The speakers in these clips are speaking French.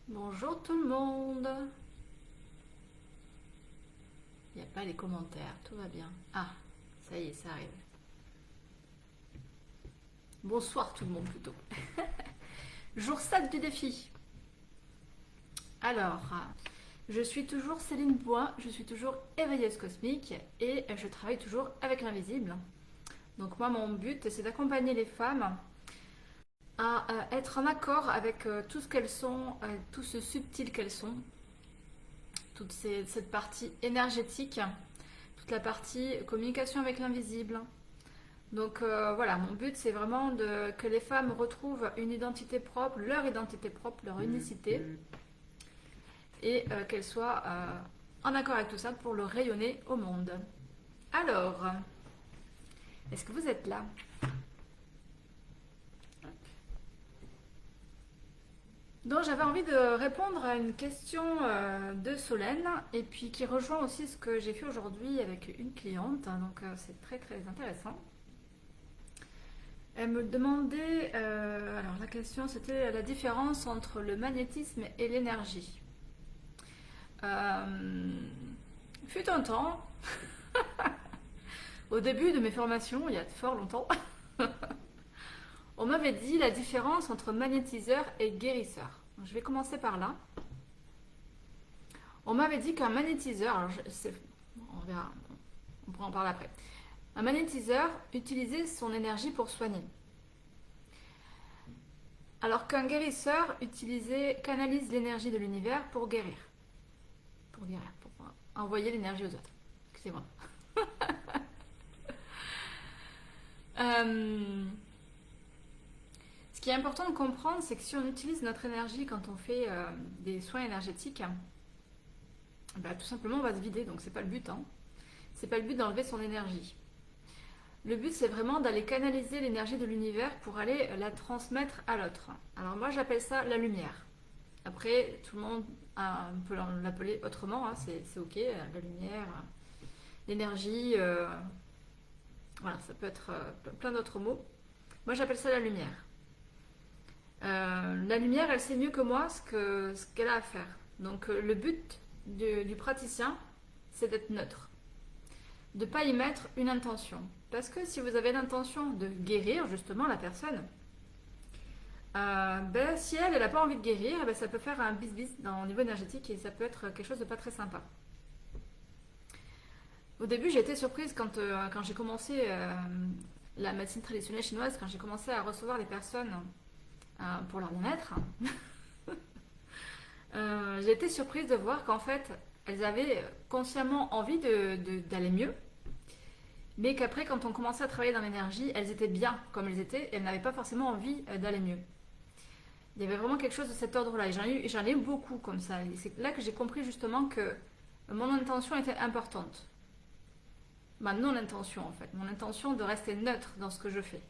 Bonjour tout le monde. Il n'y a pas les commentaires, tout va bien. Ah, ça y est, ça arrive. Bonsoir tout le monde plutôt. Jour 7 du défi. Alors, je suis toujours Céline Bois, je suis toujours éveilleuse cosmique et je travaille toujours avec l'invisible. Donc moi, mon but, c'est d'accompagner les femmes à être en accord avec tout ce qu'elles sont, tout ce subtil qu'elles sont, cette partie énergétique, toute la partie communication avec l'invisible. Donc voilà, mon but c'est vraiment que les femmes retrouvent une identité propre, leur unicité, et qu'elles soient en accord avec tout ça pour le rayonner au monde. Alors, est-ce que vous êtes là? Donc j'avais envie de répondre à une question de Solène et puis qui rejoint aussi ce que j'ai fait aujourd'hui avec une cliente, donc c'est très très intéressant. Elle me demandait, alors la question c'était la différence entre le magnétisme et l'énergie. Fut un temps, au début de mes formations, il y a fort longtemps, on m'avait dit la différence entre magnétiseur et guérisseur. Donc, je vais commencer par là. On m'avait dit qu'un magnétiseur, alors on verra, on pourra en parler après. Un magnétiseur utilisait son énergie pour soigner. Alors qu'un guérisseur canalise l'énergie de l'univers pour guérir. Pour envoyer l'énergie aux autres. Excusez-moi. Ce qui est important de comprendre, c'est que si on utilise notre énergie quand on fait des soins énergétiques, bah, tout simplement on va se vider, donc c'est pas le but. Hein. C'est pas le but d'enlever son énergie. Le but c'est vraiment d'aller canaliser l'énergie de l'univers pour aller la transmettre à l'autre. Alors moi j'appelle ça la lumière. Après tout le monde peut l'appeler autrement, hein, c'est ok, la lumière, l'énergie, voilà, ça peut être plein d'autres mots. Moi j'appelle ça la lumière. La lumière, elle sait mieux que moi ce qu'elle a à faire. Donc le but du praticien, c'est d'être neutre. De ne pas y mettre une intention. Parce que si vous avez l'intention de guérir justement la personne, ben, si elle n'a pas envie de guérir, ben, ça peut faire un bis-bis au niveau énergétique et ça peut être quelque chose de pas très sympa. Au début, j'ai été surprise quand j'ai commencé la médecine traditionnelle chinoise, quand j'ai commencé à recevoir les personnes pour leur bien-être. J'ai été surprise de voir qu'en fait, elles avaient consciemment envie d'aller mieux, mais qu'après, quand on commençait à travailler dans l'énergie, elles étaient bien comme elles étaient, et elles n'avaient pas forcément envie d'aller mieux. Il y avait vraiment quelque chose de cet ordre-là, et j'en ai eu beaucoup comme ça. Et c'est là que j'ai compris justement que mon intention était importante. Ma non-intention en fait, mon intention de rester neutre dans ce que je fais.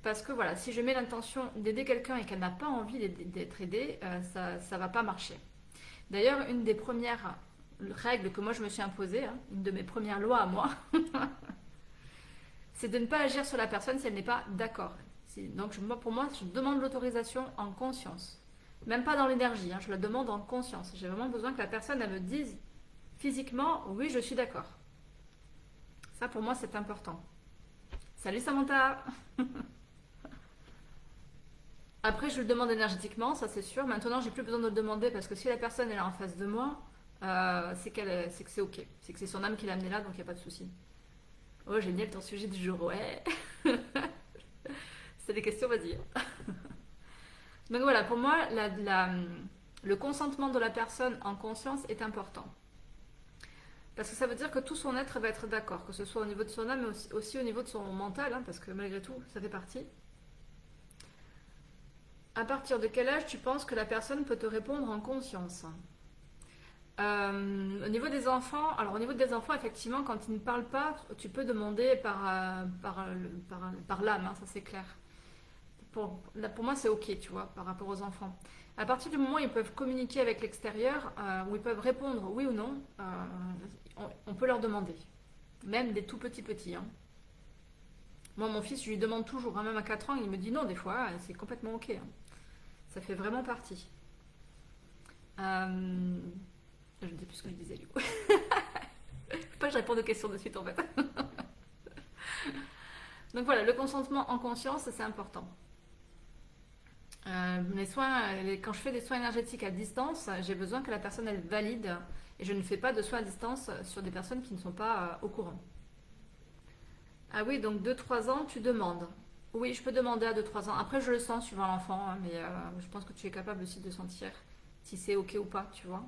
Parce que voilà, si je mets l'intention d'aider quelqu'un et qu'elle n'a pas envie d'être aidée, ça ne va pas marcher. D'ailleurs, une des premières règles que moi je me suis imposée, hein, une de mes premières lois à moi, c'est de ne pas agir sur la personne si elle n'est pas d'accord. Donc pour moi, je demande l'autorisation en conscience. Même pas dans l'énergie, hein, je la demande en conscience. J'ai vraiment besoin que la personne elle me dise physiquement, oui, je suis d'accord. Ça pour moi c'est important. Salut Samantha. Après, je le demande énergétiquement, ça c'est sûr. Maintenant, j'ai plus besoin de le demander parce que si la personne est en face de moi, c'est que c'est ok. C'est que c'est son âme qui l'a amené là, donc il n'y a pas de souci. Oh, génial ton sujet du jour, ouais. C'est des questions, vas-y. Donc voilà, pour moi, le consentement de la personne en conscience est important. Parce que ça veut dire que tout son être va être d'accord, que ce soit au niveau de son âme, mais aussi au niveau de son mental, hein, parce que malgré tout, ça fait partie. À partir de quel âge tu penses que la personne peut te répondre en conscience? Au niveau des enfants, alors au niveau des enfants, effectivement, quand ils ne parlent pas, tu peux demander par l'âme, hein, ça c'est clair. Pour moi, c'est ok, tu vois, par rapport aux enfants. À partir du moment où ils peuvent communiquer avec l'extérieur, où ils peuvent répondre oui ou non, on peut leur demander. Même des tout petits petits. Hein. Moi, mon fils, je lui demande toujours, hein, même à 4 ans, il me dit non des fois, c'est complètement ok. Hein. Ça fait vraiment partie. Euh, je ne sais plus ce que je disais du coup. Faut pas que je réponde aux questions de suite en fait. Donc voilà, le consentement en conscience, c'est important. Les soins, quand je fais des soins énergétiques à distance, j'ai besoin que la personne elle valide et je ne fais pas de soins à distance sur des personnes qui ne sont pas au courant. Ah oui, donc 2-3 ans, tu demandes. Oui, je peux demander à 2-3 ans. Après, je le sens suivant l'enfant, hein, mais je pense que tu es capable aussi de sentir si c'est ok ou pas, tu vois.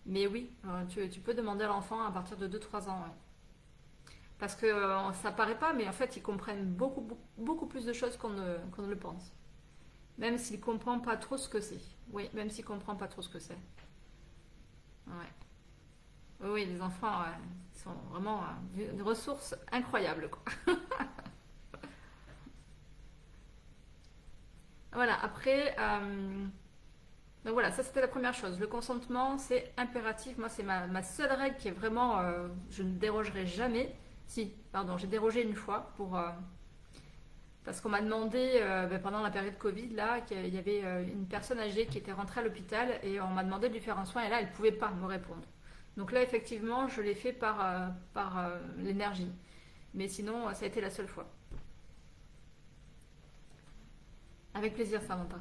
Mais oui, tu peux demander à l'enfant à partir de 2-3 ans. Ouais. Parce que ça paraît pas, mais en fait, ils comprennent beaucoup, beaucoup, beaucoup plus de choses qu'on ne le pense. Même s'il comprend pas trop ce que c'est. Oui, même s'il comprend pas trop ce que c'est. Ouais. Oui, oui, les enfants sont vraiment une ressource incroyable, quoi. Voilà, après, donc voilà, ça c'était la première chose. Le consentement, c'est impératif. Moi, c'est ma seule règle qui est vraiment, je ne dérogerai jamais. Si, pardon, j'ai dérogé une fois parce qu'on m'a demandé pendant la période Covid là qu'il y avait une personne âgée qui était rentrée à l'hôpital et on m'a demandé de lui faire un soin et là elle ne pouvait pas me répondre. Donc là effectivement je l'ai fait par l'énergie. Mais sinon ça a été la seule fois. Avec plaisir Samantha.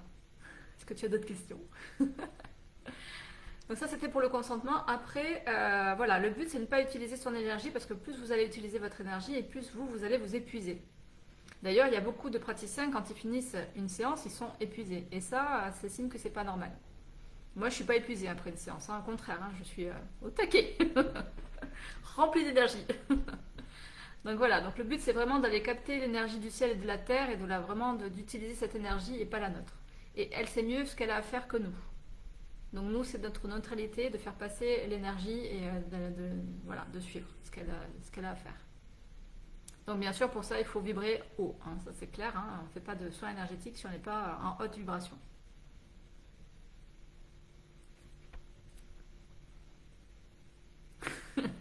Est-ce que tu as d'autres questions? Donc ça c'était pour le consentement. Après voilà, le but c'est de ne pas utiliser son énergie parce que plus vous allez utiliser votre énergie et plus vous allez vous épuiser. D'ailleurs, il y a beaucoup de praticiens, quand ils finissent une séance, ils sont épuisés. Et ça, c'est signe que c'est pas normal. Moi, je suis pas épuisée après une séance, hein. Au contraire, hein, je suis au taquet, remplie d'énergie. Donc voilà, donc le but c'est vraiment d'aller capter l'énergie du ciel et de la terre et vraiment d'utiliser cette énergie et pas la nôtre. Et elle sait mieux ce qu'elle a à faire que nous. Donc nous, c'est notre neutralité de faire passer l'énergie et voilà, de suivre ce qu'elle a à faire. Donc bien sûr, pour ça, il faut vibrer haut, hein, ça c'est clair, hein, on ne fait pas de soins énergétiques si on n'est pas en haute vibration.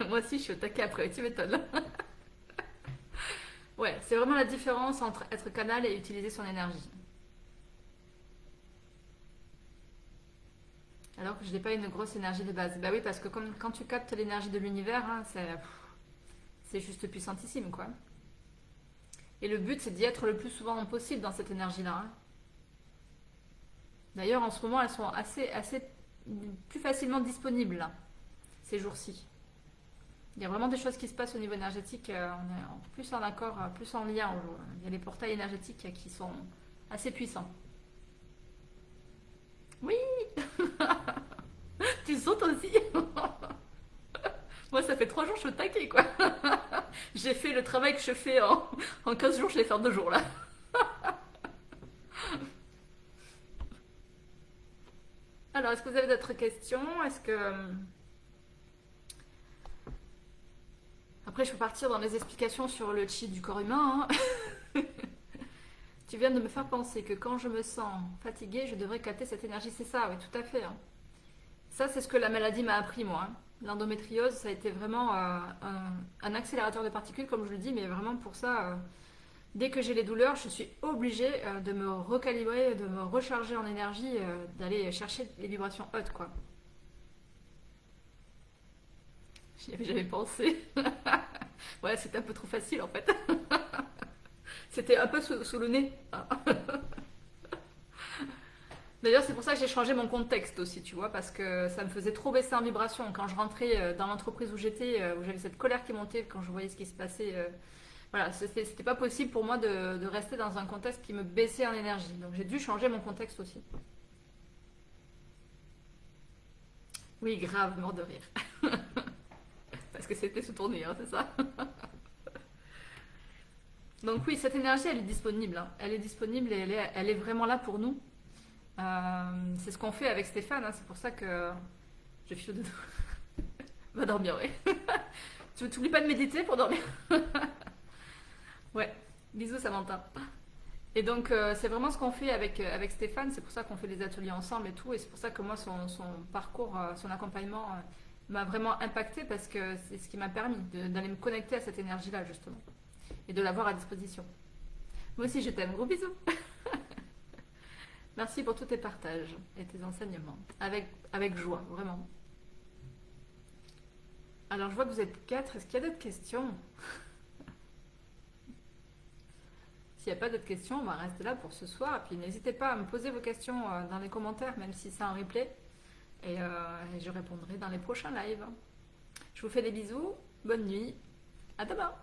Moi aussi, je suis au taquet après, tu m'étonnes. Ouais, c'est vraiment la différence entre être canal et utiliser son énergie. Alors que je n'ai pas une grosse énergie de base. Bah oui, parce que quand tu captes l'énergie de l'univers, hein, c'est juste puissantissime, quoi. Et le but, c'est d'y être le plus souvent possible dans cette énergie-là, hein. D'ailleurs, en ce moment, elles sont assez plus facilement disponibles, là, ces jours-ci. Il y a vraiment des choses qui se passent au niveau énergétique. On est plus en accord, plus en lien. Il y a les portails énergétiques qui sont assez puissants. Oui. Tu sautes aussi. Moi, ça fait 3 jours que je suis au taquet, quoi. J'ai fait le travail que je fais en 15 jours, je l'ai fait en 2 jours, là. Alors, est-ce que vous avez d'autres questions? Est-ce que... Après, je peux partir dans les explications sur le chi du corps humain, hein. Tu viens de me faire penser que quand je me sens fatiguée, je devrais capter cette énergie. C'est ça, oui, tout à fait, hein. Ça, c'est ce que la maladie m'a appris, moi, hein. L'endométriose, ça a été vraiment un accélérateur de particules, comme je le dis, mais vraiment pour ça, dès que j'ai les douleurs, je suis obligée de me recalibrer, de me recharger en énergie, d'aller chercher les vibrations hautes, quoi. J'y avais jamais pensé. Ouais, c'était un peu trop facile, en fait. C'était un peu sous le nez. D'ailleurs, c'est pour ça que j'ai changé mon contexte aussi, tu vois, parce que ça me faisait trop baisser en vibration. Quand je rentrais dans l'entreprise où j'étais, où j'avais cette colère qui montait quand je voyais ce qui se passait, voilà, c'était pas possible pour moi de rester dans un contexte qui me baissait en énergie. Donc j'ai dû changer mon contexte aussi. Oui, grave, mort de rire. Parce que c'était sous ton nez, hein, c'est ça. Donc oui, cette énergie, elle est disponible, hein. Elle est disponible et elle est vraiment là pour nous. C'est ce qu'on fait avec Stéphane, hein. C'est pour ça que je file de... Va dormir, ouais. Tu n'oublies pas de méditer pour dormir. Ouais, bisous Samantha. Et donc c'est vraiment ce qu'on fait avec Stéphane, c'est pour ça qu'on fait les ateliers ensemble et tout, et c'est pour ça que moi son parcours, son accompagnement m'a vraiment impacté parce que c'est ce qui m'a permis d'aller me connecter à cette énergie-là justement, et de l'avoir à disposition. Moi aussi je t'aime, gros bisous. Merci pour tous tes partages et tes enseignements. Avec joie, vraiment. Alors, je vois que vous êtes 4. Est-ce qu'il y a d'autres questions? S'il n'y a pas d'autres questions, on va rester là pour ce soir. Et puis, n'hésitez pas à me poser vos questions dans les commentaires, même si c'est un replay. Et je répondrai dans les prochains lives. Je vous fais des bisous. Bonne nuit. À demain.